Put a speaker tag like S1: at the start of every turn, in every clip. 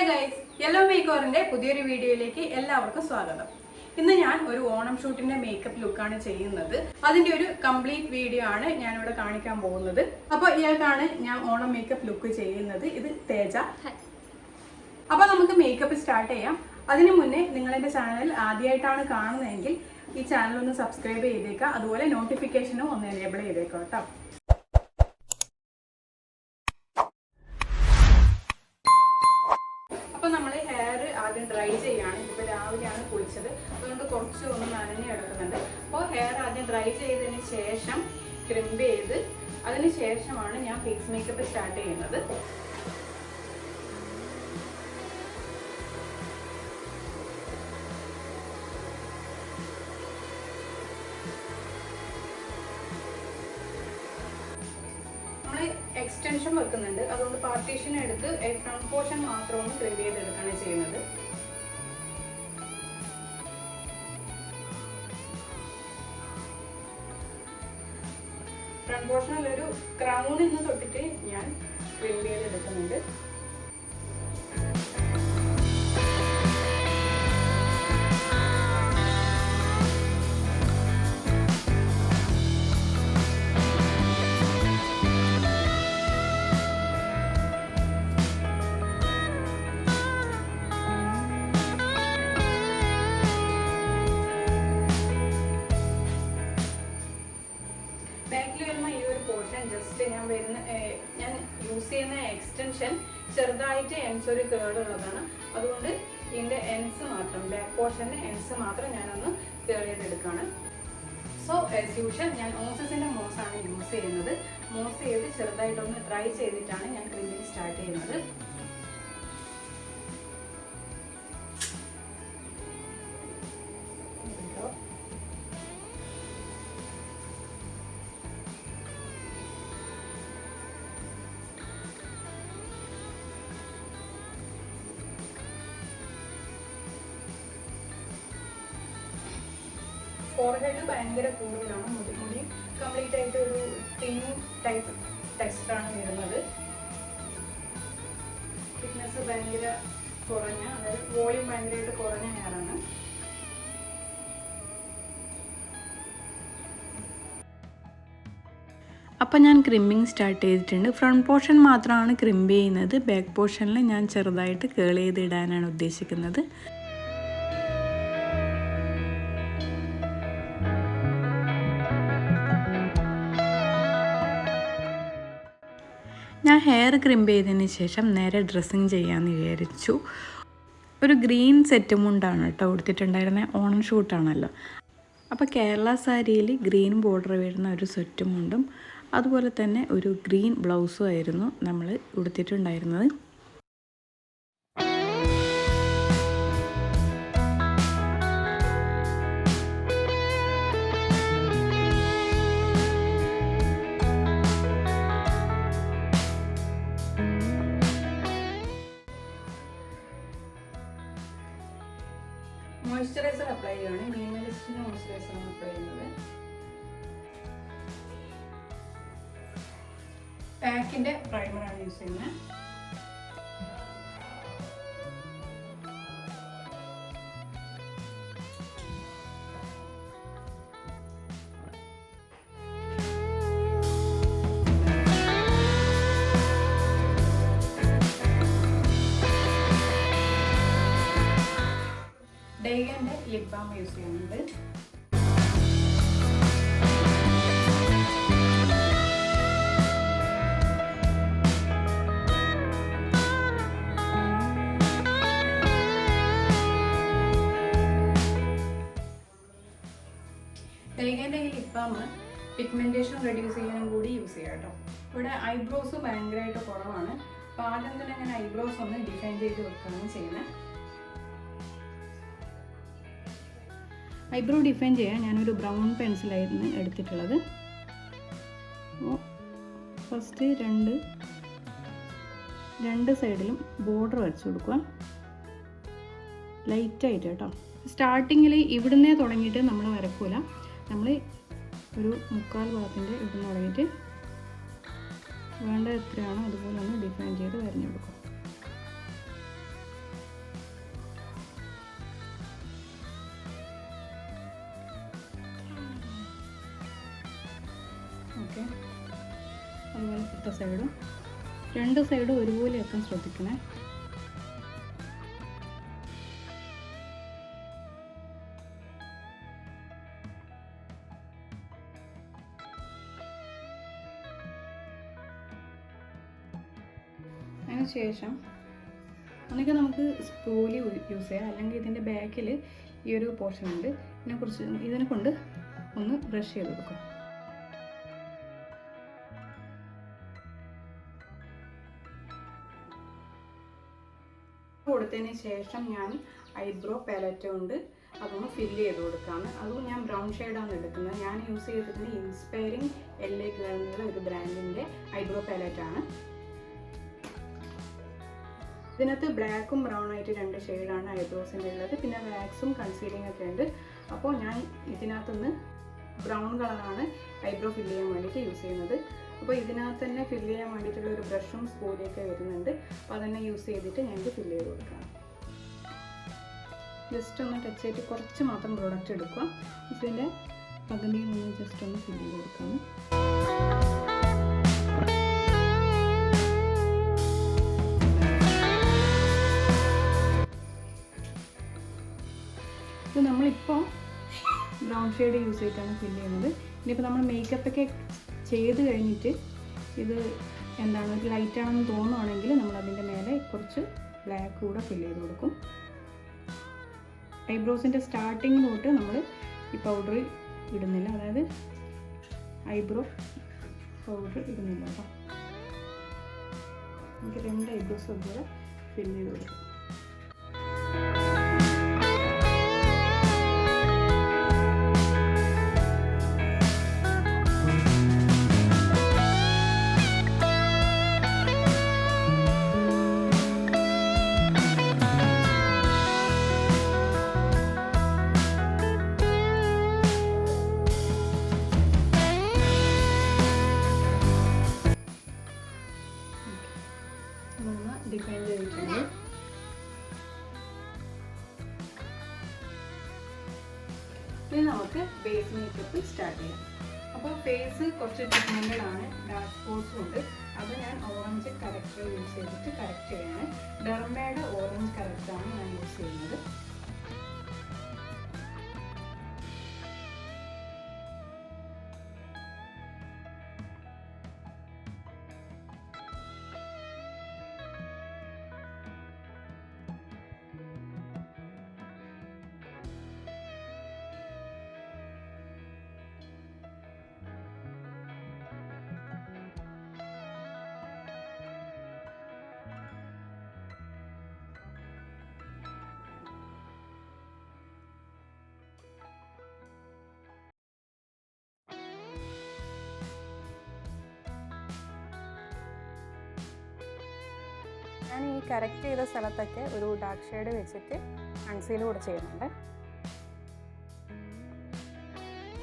S1: Guys, yellow മേക്കോറിന്റെ പുതിയൊരു വീഡിയോയിലേക്ക് എല്ലാവർക്കും സ്വാഗതം. ഇന്ന് ഞാൻ ഒരു ഓണം ഷൂട്ടിന്റെ മേക്കപ്പ് ലുക്കാണ് ചെയ്യുന്നത്. അതിന്റെ ഒരു കംപ്ലീറ്റ് വീഡിയോ ആണ് ഞാനിവിടെ കാണിക്കാൻ പോകുന്നത്. അപ്പോൾ ഇയാൾക്കാണ് ഞാൻ ഓണം മേക്കപ്പ് ലുക്ക് ചെയ്യുന്നത്. ഇത് തേജ. അപ്പോൾ നമുക്ക് മേക്കപ്പ് സ്റ്റാർട്ട് ചെയ്യാം. അതിനു മുന്നേ നിങ്ങൾ എൻ്റെ ചാനൽ ആദ്യമായിട്ടാണ് കാണുന്നതെങ്കിൽ ഈ ചാനൽ ഒന്ന് സബ്സ്ക്രൈബ് ചെയ്തേക്കാം. അതുപോലെ നോട്ടിഫിക്കേഷനും ഒന്ന് എനേബിൾ ചെയ്തേക്കാം കേട്ടോ. അപ്പോൾ നമ്മൾ ഹെയർ ആദ്യം ഡ്രൈ ചെയ്യാണ്. ഇപ്പോൾ രാവിലെയാണ് കുളിച്ചത്, അതുകൊണ്ട് കുറച്ച് ഒന്ന് നനഞ്ഞ് കിടക്കുന്നുണ്ട്. അപ്പോൾ ഹെയർ ആദ്യം ഡ്രൈ ചെയ്തതിന് ശേഷം ക്രിംപ് ചെയ്ത് അതിന് ശേഷമാണ് ഞാൻ ഫേസ് മേക്കപ്പ് സ്റ്റാർട്ട് ചെയ്യുന്നത്. എക്സ്റ്റൻഷൻ വെക്കുന്നുണ്ട്, അതുകൊണ്ട് പാർട്ടീഷൻ എടുത്ത് ഫ്രണ്ട് പോർഷൻ മാത്രമാണ് ക്രിംപ് ചെയ്തെടുക്കുകയാണ് ചെയ്യുന്നത്. ഫ്രണ്ട് പോർഷനിൽ ഒരു ക്രൗണിൽ നിന്ന് തൊട്ടിട്ട് ഞാൻ ക്രിംപ് ചെയ്തെടുക്കുന്നുണ്ട്. ജസ്റ്റ് ഞാൻ യൂസ് ചെയ്യുന്ന എക്സ്റ്റൻഷൻ ചെറുതായിട്ട് എൻസ് ഒരു കേർഡ് ഉള്ളതാണ്. അതുകൊണ്ട് ഇതിൻ്റെ എൻസ് മാത്രം, ബാക്ക് പോർഷൻ്റെ എൻസ് മാത്രം ഞാനൊന്ന് കേർ ചെയ്തെടുക്കുകയാണ്. സോ ആസ് യൂഷ്വൽ ഞാൻ ഓസസിൻ്റെ മോസാണ് യൂസ് ചെയ്യുന്നത്. മോസ് ചെയ്ത് ചെറുതായിട്ടൊന്ന് ഡ്രൈ ചെയ്തിട്ടാണ് ഞാൻ ക്രീമിങ് സ്റ്റാർട്ട് ചെയ്യുന്നത്. ഫോർഹെഡ് ഭയങ്കര കൂടുതലാണ്. മുടി കംപ്ലീറ്റ് ആയിട്ട് ഒരു തിൻ ടൈപ്പ് ടെക്സ്ചറാണ് വരുന്നത്. തിക്നെസ് ഭയങ്കര കുറഞ്ഞ, അതായത് വോളിയം ഭയങ്കരമായിട്ട് കുറഞ്ഞ ഹെയറാണ്.
S2: അപ്പം ഞാൻ ക്രിമ്പിങ് സ്റ്റാർട്ട് ചെയ്തിട്ടുണ്ട്. ഫ്രണ്ട് പോർഷൻ മാത്രമാണ് ക്രിംപ് ചെയ്യുന്നത്. ബാക്ക് പോർഷനിൽ ഞാൻ ചെറുതായിട്ട് കേൾ ചെയ്തിടാനാണ് ഉദ്ദേശിക്കുന്നത്. ഞാൻ ഹെയർ ക്രിംപ് ചെയ്തതിന് ശേഷം നേരെ ഡ്രസ്സിങ് ചെയ്യാമെന്ന് വിചാരിച്ചു. ഒരു ഗ്രീൻ സെറ്റ് മുണ്ടാണ് കേട്ടോ കൊടുത്തിട്ടുണ്ടായിരുന്നത്. ഓണം ഷൂട്ടാണല്ലോ. അപ്പോൾ കേരള സാരിയിൽ ഗ്രീൻ ബോർഡർ വരുന്ന ഒരു സെറ്റ് മുണ്ടും അതുപോലെ തന്നെ ഒരു ഗ്രീൻ ബ്ലൗസും ആയിരുന്നു നമ്മൾ ഉടുത്തിട്ടുണ്ടായിരുന്നത്.
S1: മോയ്സ്ചറൈസർ അപ്ലൈ ചെയ്യുകയാണ്. മിനിമലിസ്റ്റിൻ്റെ മോയ്സ്ചറൈസറാണ് അപ്ലൈ ചെയ്യുന്നത്. പാക്കിൻ്റെ പ്രൈമറാണ് യൂസ് ചെയ്യുന്നത്. ഡെയ്ഗൻ്റെ ലിപ് ബാം യൂസ് ചെയ്യുന്നുണ്ട്. ഡെയ്ഗൻ്റെ ഈ ലിപ് ബാം പിഗ്മെൻറ്റേഷൻ റെഡ്യൂസ് ചെയ്യാനും കൂടി യൂസ് ചെയ്യാം കേട്ടോ. ഇവിടെ ഐബ്രോസ് ഭയങ്കരമായിട്ട് കുറവാണ്. അപ്പോൾ ആദ്യം തന്നെ ഞാൻ ഐബ്രോസ് ഒന്ന് ഡിഫൈൻ ചെയ്ത് വെക്കുകയാണ് ചെയ്യുന്നത്. ഐബ്രോ ഡിഫൈൻ ചെയ്യാൻ ഞാനൊരു ബ്രൗൺ പെൻസിലായിരുന്നു എടുത്തിട്ടുള്ളത്. അപ്പോൾ ഫസ്റ്റ് രണ്ട് സൈഡിലും ബോർഡർ വരച്ചു കൊടുക്കുക, ലൈറ്റായിട്ട് കേട്ടോ. സ്റ്റാർട്ടിങ്ങിൽ ഇവിടുന്നേ തുടങ്ങിയിട്ട് നമ്മൾ വരക്കൂല. നമ്മൾ ഒരു 3/4 ഭാഗത്തിൻ്റെ ഇവിടുന്ന് തുടങ്ങിയിട്ട് വേണ്ട എത്രയാണോ അതുപോലെ ഒന്ന് ഡിഫൈൻ ചെയ്ത് വരഞ്ഞു കൊടുക്കും. ഓക്കെ, അതുപോലെ ഇപ്പുറത്തെ സൈഡും 2 സൈഡും ഒരുപോലെ വെക്കാൻ ശ്രദ്ധിക്കണേ. അതിനുശേഷം ഒന്നിക്കെ നമുക്ക് സ്പൂലി യൂസ് ചെയ്യാം, അല്ലെങ്കിൽ ഇതിൻ്റെ ബാക്കിൽ ഈ ഒരു പോർഷൻ ഉണ്ട്, ഇതിനെ കൊണ്ട് ഒന്ന് ബ്രഷ് ചെയ്ത് കൊടുക്കാം. കൊടുത്തതിന് ശേഷം ഞാൻ ഐബ്രോ പാലറ്റ് കൊണ്ട് അതൊന്ന് ഫില്ല് ചെയ്ത് കൊടുക്കുകയാണ്. അതും ഞാൻ ബ്രൗൺ ഷെയ്ഡാണ് എടുക്കുന്നത്. ഞാൻ യൂസ് ചെയ്തിട്ടുണ്ട് ഇൻസ്പയറിംഗ് LA എന്നുള്ള ഒരു ബ്രാൻഡിൻ്റെ ഐബ്രോ പാലറ്റാണ്. ഇതിനകത്ത് ബ്ലാക്കും ബ്രൗൺ ആയിട്ട് 2 ഷെയ്ഡാണ് ഐബ്രോസിൻ്റെ ഉള്ളത്. പിന്നെ വാക്സും കൺസീലിംഗ് ഒക്കെ ഉണ്ട്. അപ്പോൾ ഞാൻ ഇതിനകത്തുനിന്ന് ബ്രൗൺ കളറാണ് ഐബ്രോ ഫില്ല് ചെയ്യാൻ വേണ്ടിയിട്ട് യൂസ് ചെയ്യുന്നത്. അപ്പോൾ ഇതിനകത്ത് തന്നെ ഫില്ല് ചെയ്യാൻ വേണ്ടിയിട്ടുള്ള ഒരു ബ്രഷും സ്പൂലിയൊക്കെ വരുന്നുണ്ട്. അപ്പോൾ അതന്നെ യൂസ് ചെയ്തിട്ട് ഞങ്ങൾക്ക് ഫില്ല് ചെയ്ത് കൊടുക്കാം. ജസ്റ്റ് ഒന്ന് ടച്ച് ചെയ്തിട്ട് കുറച്ച് മാത്രം പ്രോഡക്റ്റ് എടുക്കുക. ഇതിൻ്റെ പകുതിയിൽ നിന്ന് ജസ്റ്റ് ഒന്ന് ഫില്ല് ചെയ്ത് കൊടുക്കാം. ഇത് നമ്മളിപ്പോൾ ബ്രൗൺ ഷെയ്ഡ് യൂസ് ചെയ്തിട്ടാണ് ഫില്ല് ചെയ്യുന്നത്. ഇനിയിപ്പോൾ നമ്മൾ മേക്കപ്പൊക്കെ ചെയ്ത് കഴിഞ്ഞിട്ട് ഇത് എന്താണ് ഒരു ലൈറ്റാണെന്ന് തോന്നുവാണെങ്കിൽ നമ്മൾ അതിൻ്റെ മേലെ കുറച്ച് ബ്ലാക്ക് കൂടെ ഫില്ല് ചെയ്ത് കൊടുക്കും. ഐബ്രോസിൻ്റെ സ്റ്റാർട്ടിങ് തൊട്ട് നമ്മൾ ഈ പൗഡർ ഇടുന്നില്ല, അതായത് ഐബ്രോ പൗഡർ ഇടുന്നില്ല കേട്ടോ. നമുക്ക് 2 ഐബ്രോസ് അതുപോലെ ഫില്ല് ചെയ്ത് കൊടുക്കും. ഡിഫൈൻ ചെയ്തിട്ടുണ്ട്. ഇനി നമുക്ക് ബേസ് മേക്കപ്പ് സ്റ്റാർട്ട് ചെയ്യാം. അപ്പോൾ ഫേസ് കുറച്ച് പിഗ്മെന്റഡ് ആണ്, ഡാർക്ക് സ്പോട്ട്സും ഉണ്ട്. അത് ഞാൻ ഓറഞ്ച് കറക്റ്റർ യൂസ് ചെയ്തിട്ട് കറക്റ്റ് ചെയ്യാണ്. ഡെർമയുടെ ഓറഞ്ച് കറക്റ്റാണ് ഞാൻ യൂസ് ചെയ്യുന്നത്. ഞാൻ ഈ കറക്റ്റ് ചെയ്ത സ്ഥലത്തൊക്കെ ഒരു ഡാർക്ക് ഷെയ്ഡ് വെച്ചിട്ട് കൺസീൽ കൂടെ ചെയ്യുന്നുണ്ട്.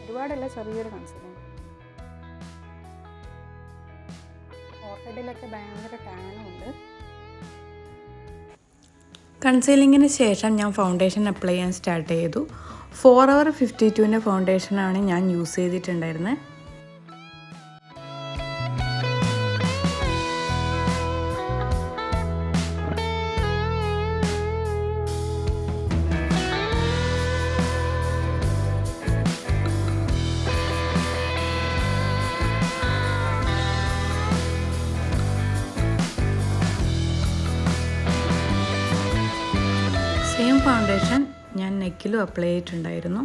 S1: ഒരുപാടല്ല, ചെറിയൊരു കൺസീലിംഗ്. ഫോർഹെഡിലൊക്കെ ഭയങ്കര ടാനും ഉണ്ട്.
S2: കൺസീലിങ്ങിന് ശേഷം ഞാൻ ഫൗണ്ടേഷൻ അപ്ലൈ ചെയ്യാൻ സ്റ്റാർട്ട് ചെയ്തു. Forever 52ൻ്റെ ഫൗണ്ടേഷനാണ് ഞാൻ യൂസ് ചെയ്തിട്ടുണ്ടായിരുന്നത്. സെയിം ഫൗണ്ടേഷൻ ഞാൻ നെക്കിലും അപ്ലൈ ചെയ്തിട്ടുണ്ടായിരുന്നു.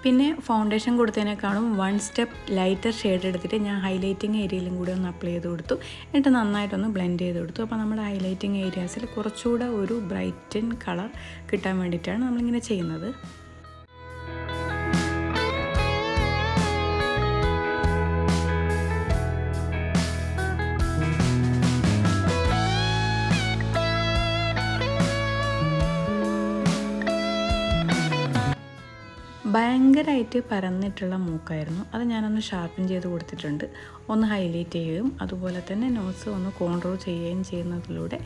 S2: പിന്നെ ഫൗണ്ടേഷൻ കൊടുത്തതിനേക്കാളും 1 സ്റ്റെപ്പ് ലൈറ്റർ ഷെയ്ഡ് എടുത്തിട്ട് ഞാൻ ഹൈലൈറ്റിങ് ഏരിയയിലും കൂടി ഒന്ന് അപ്ലൈ ചെയ്ത് കൊടുത്തു. എന്നിട്ട് നന്നായിട്ടൊന്ന് ബ്ലെൻഡ് ചെയ്ത് കൊടുത്തു. അപ്പോൾ നമ്മുടെ ഹൈലൈറ്റിങ് ഏരിയാസിൽ കുറച്ചുകൂടെ ഒരു ബ്രൈറ്റൻ കളർ കിട്ടാൻ വേണ്ടിയിട്ടാണ് നമ്മളിങ്ങനെ ചെയ്യുന്നത്. ഭയങ്കരമായിട്ട് പരന്നിട്ടുള്ള മൂക്കായിരുന്നു. അത് ഞാനൊന്ന് ഷാർപ്പൻ ചെയ്ത് കൊടുത്തിട്ടുണ്ട്. ഒന്ന് ഹൈലൈറ്റ് ചെയ്യുകയും അതുപോലെ തന്നെ നോസ് ഒന്ന് കോൺട്രോൾ ചെയ്യുകയും ചെയ്യുന്നതിലൂടെ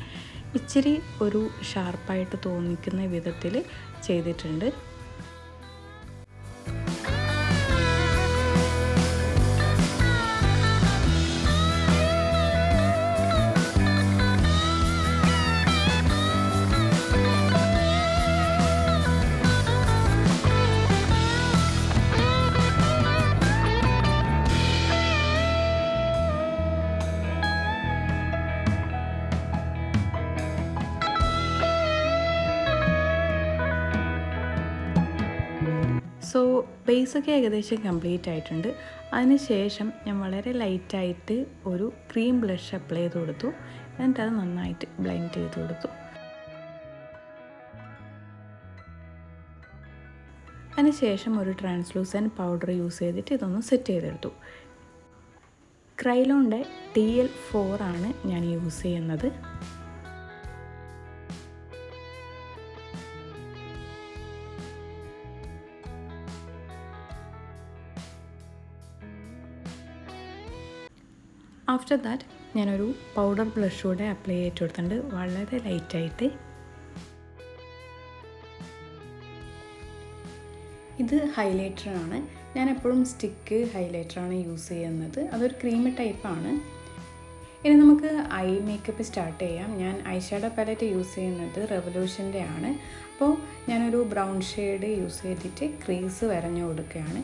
S2: ഇച്ചിരി ഒരു ഷാർപ്പായിട്ട് തോന്നിക്കുന്ന വിധത്തിൽ ചെയ്തിട്ടുണ്ട്. സോ ബേസൊക്കെ ഏകദേശം കംപ്ലീറ്റ് ആയിട്ടുണ്ട്. അതിനുശേഷം ഞാൻ വളരെ ലൈറ്റായിട്ട് ഒരു ക്രീം ബ്ലഷ് അപ്ലൈ ചെയ്ത് കൊടുത്തു. എന്നിട്ടത് നന്നായിട്ട് ബ്ലെൻഡ് ചെയ്ത് കൊടുത്തു. അതിനുശേഷം ഒരു ട്രാൻസ്ലൂസൻറ്റ് പൗഡർ യൂസ് ചെയ്തിട്ട് ഇതൊന്ന് സെറ്റ് ചെയ്തെടുത്തു. ക്രൈലോണിൻ്റെ TL4 ആണ് ഞാൻ യൂസ് ചെയ്യുന്നത്. ആഫ്റ്റർ ദാറ്റ് ഞാനൊരു പൗഡർ ബ്ലഷ് കൂടെ അപ്ലൈ ചെയ്തിട്ട് കൊടുത്തിട്ടുണ്ട്, വളരെ ലൈറ്റായിട്ട്. ഇത് ഹൈലൈറ്ററാണ്. ഞാൻ എപ്പോഴും സ്റ്റിക്ക് ഹൈലൈറ്ററാണ് യൂസ് ചെയ്യുന്നത്. അതൊരു ക്രീമി ടൈപ്പാണ്. ഇനി നമുക്ക് ഐ മേക്കപ്പ് സ്റ്റാർട്ട് ചെയ്യാം. ഞാൻ ഐ ഷാഡോ പാലറ്റ് യൂസ് ചെയ്യുന്നത് റെവല്യൂഷൻ്റെ ആണ്. അപ്പോൾ ഞാനൊരു ബ്രൗൺ ഷെയ്ഡ് യൂസ് ചെയ്തിട്ട് ക്രീസ് വരഞ്ഞു കൊടുക്കുകയാണ്.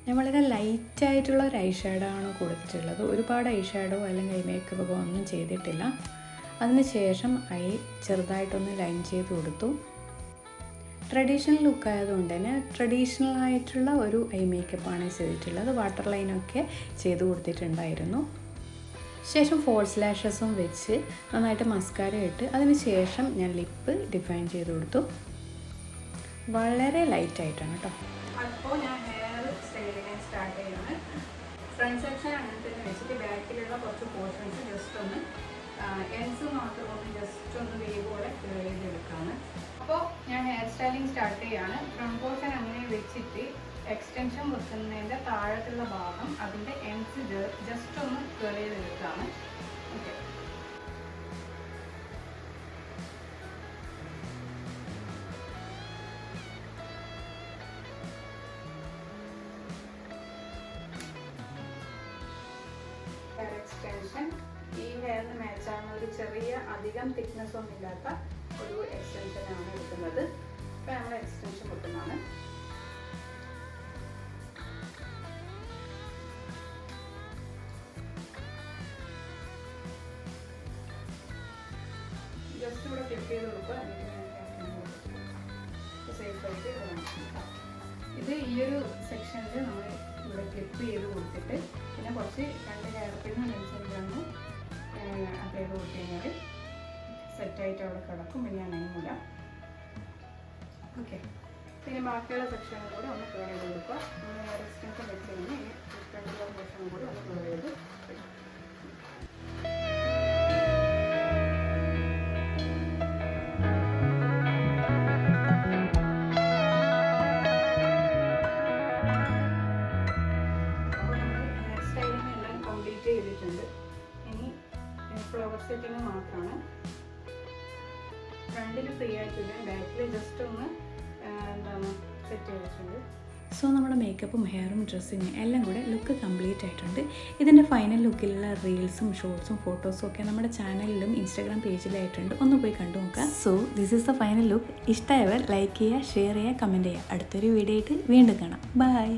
S2: ഞാൻ വളരെ ലൈറ്റായിട്ടുള്ള ഒരു ഐ ഷാഡോ ആണ് കൊടുത്തിട്ടുള്ളത്. ഒരുപാട് ഐ ഷാഡോ അല്ലെങ്കിൽ ഐ മേക്കപ്പ് ഒന്നും ചെയ്തിട്ടില്ല. അതിനുശേഷം ഐ ചെറുതായിട്ടൊന്ന് ലൈൻ ചെയ്ത് കൊടുത്തു. ട്രഡീഷണൽ ലുക്ക് ആയതുകൊണ്ട് തന്നെ ട്രഡീഷണൽ ആയിട്ടുള്ള ഒരു ഐ മേക്കപ്പാണ് ചെയ്തിട്ടുള്ളത്. വാട്ടർ ലൈനൊക്കെ ചെയ്ത് കൊടുത്തിട്ടുണ്ടായിരുന്നു. ശേഷം ഫോൾസ് ലാഷസും വെച്ച് നന്നായിട്ട് മസ്കാര ഇട്ട് അതിന് ശേഷം ഞാൻ ലിപ്പ് ഡിഫൈൻ ചെയ്ത് കൊടുത്തു. വളരെ ലൈറ്റായിട്ടാണ് കേട്ടോ.
S1: അപ്പോൾ ഞാൻ ഹെയർ സ്റ്റൈലിങ് സ്റ്റാർട്ട് ചെയ്യുന്നത് ഫ്രണ്ട് സെക്ഷൻ അങ്ങനെ തന്നെ വെച്ചിട്ട് ബാക്കിലുള്ള കുറച്ച് പോർഷൻസ് ജസ്റ്റ് ഒന്ന് എൻസ് മാത്രം ഒന്ന് ജസ്റ്റ് ഒന്ന് വേവ് പോലെ ചെയ്തെടുക്കുകയാണ്. അപ്പോൾ ഞാൻ ഹെയർ സ്റ്റൈലിങ് സ്റ്റാർട്ട് ചെയ്യുകയാണ്. ഫ്രണ്ട് പോർഷൻ അങ്ങനെ വെച്ചിട്ട് എക്സ്റ്റൻഷൻ വെക്കുന്നതിൻ്റെ താഴത്തുള്ള ഭാഗം അതിൻ്റെ എൻസ് ജസ്റ്റ് ഒന്ന് കേൾ ചെയ്തെടുക്കുകയാണ്. ഓക്കെ, ഹെയർ എക്സ്റ്റൻഷൻ ഈ ഹെയറിന് മാച്ചാകുന്ന ഒരു ചെറിയ അധികം തിക്നെസ് ഒന്നും ഇല്ലാത്ത ഒരു എക്സ്റ്റൻഷനാണ് എടുക്കുന്നത്. ഇപ്പോൾ നമ്മൾ എക്സ്റ്റൻഷൻ വെക്കുന്നതാണ്. ജസ്റ്റ് ഇവിടെ ക്ലിപ്പ് ചെയ്ത് കൊടുക്കുക. സേഫായിട്ട് ഇത് ഈ ഒരു സെക്ഷനിൽ നമ്മൾ ഇവിടെ ക്ലിപ്പ് ചെയ്ത് കൊടുത്തിട്ട് പിന്നെ കുറച്ച് 2 ഹെയർ പിന്നും ലെൻസിലാണ് അപ്ലൈ ചെയ്ത് കൊടുത്തു കഴിഞ്ഞാൽ സെറ്റായിട്ട് അവിടെ കിടക്കും. പിന്നെ ഞാൻ അനങ്ങില്ല. ഓക്കെ, പിന്നെ ബാക്കിയുള്ള സെക്ഷനും കൂടെ ഒന്ന് ക്ലിയർ ചെയ്ത് കൊടുക്കുക. നമ്മൾ ഹെയർ എക്സ്റ്റൻഷൻ വെച്ച് കഴിഞ്ഞാൽ ഈ ഫ്രണ്ടിലുള്ള സെക്ഷനും കൂടി ഒന്ന് ക്ലിയർ ചെയ്ത് ചെയ്തിട്ടുണ്ട്. ഇനി ഫ്ലവർ സെറ്റിങ് മാത്രമാണ്. ഫ്രണ്ടിൽ ഫ്രീ ആയിട്ടില്ല, ബാക്കിൽ ജസ്റ്റ് ഒന്ന് സെറ്റ് ചെയ്തിട്ടുണ്ട്.
S2: സോ നമ്മുടെ മേക്കപ്പും ഹെയറും ഡ്രസ്സിങ്ങും എല്ലാം കൂടെ ലുക്ക് കംപ്ലീറ്റ് ആയിട്ടുണ്ട്. ഇതിൻ്റെ ഫൈനൽ ലുക്കിലുള്ള റീൽസും ഷോർട്സും ഫോട്ടോസും ഒക്കെ നമ്മുടെ ചാനലിലും ഇൻസ്റ്റാഗ്രാം പേജിലായിട്ടുണ്ട്. ഒന്ന് പോയി കണ്ടു നോക്കാം. So this is the final look. ഇഷ്ടമായവർ ലൈക്ക് ചെയ്യുക, ഷെയർ ചെയ്യുക, കമൻറ്റ് ചെയ്യുക. അടുത്തൊരു വീഡിയോ ആയിട്ട് വീണ്ടും കാണാം. ബൈ.